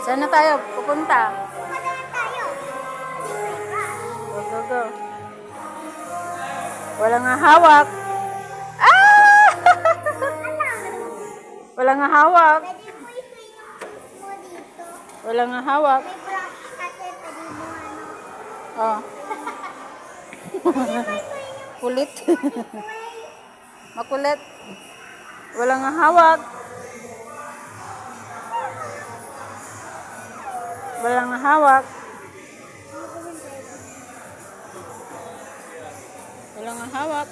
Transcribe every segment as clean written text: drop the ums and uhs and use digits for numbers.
Saan na tayo pupunta? Go, go, go. Walang hawak. Ah! Walang hawak. Walang hawak. Oh. Kulit. Makulit. Walang hawak. Walang hawak. Walang hawak.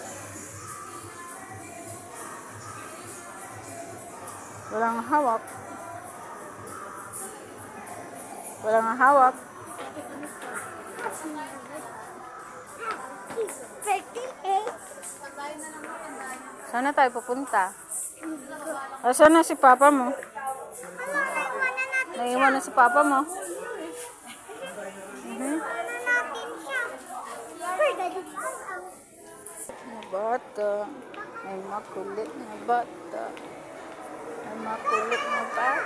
Walang hawak. Walang hawak. Saan na tayo pupunta? Saan na si papa mo? Naiwan na si papa mo. Bata. May makulit na bata. May makulit na bata.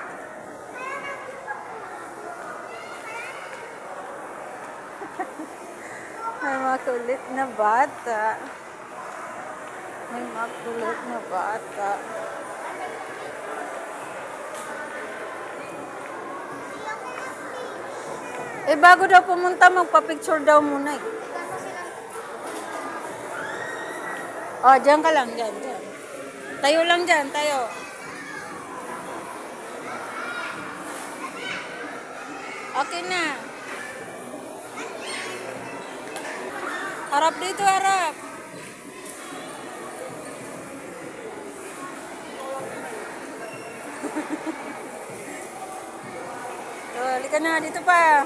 May makulit na bata. May makulit na bata. Eh, bago daw pumunta, magpa-picture daw muna eh. Oh, dyan ka lang, dyan. Tayo lang dyan, tayo. Okay na. Harap dito, harap. So, halika na, dito pa.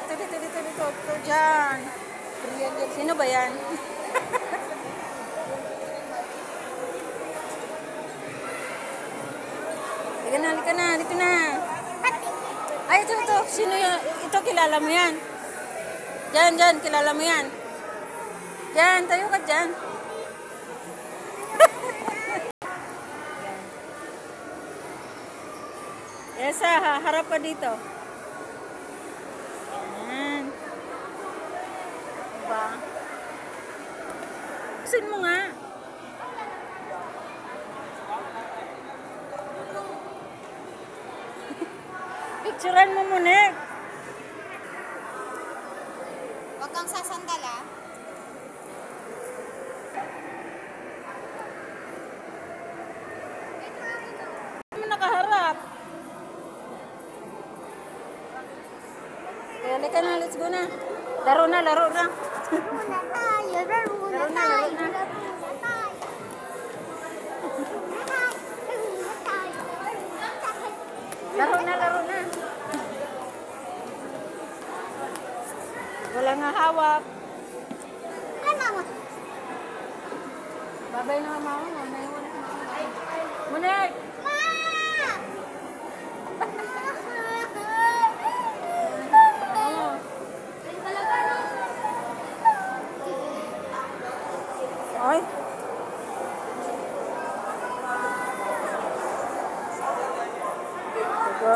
Dito. Dyan. Sino ba yan? Halika na, dito na. Ay, ito. Sino yan? Ito, kilala mo yan. Dyan, kilala mo yan. Dyan, tayo ka dyan. Esa, harap ka dito. Ayan. Diba? Buksin mo nga. Picturean mo muna. Huwag kang sasandal, ah. Ano nakaharap? Kaya halika na, let's go na. Laro na. Laro na tayo. Laro na. Wala nga hawak. Babay na nga mama mo. Naiwan na mama mo. Munek! Ay! Go.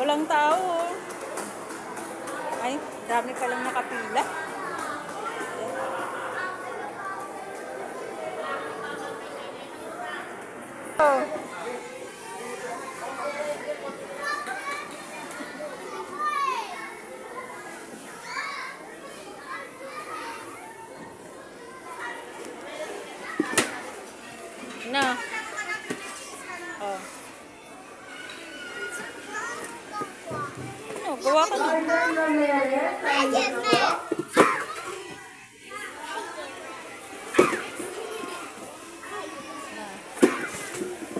Walang tao. Ay, dami palang nakapila. Oh. Na. Oh. Ano, gawa ka na.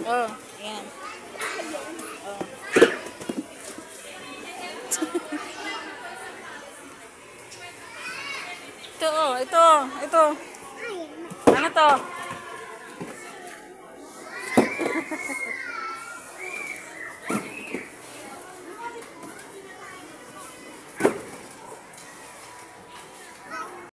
Oh, yan. Oh. Ito. Ano to?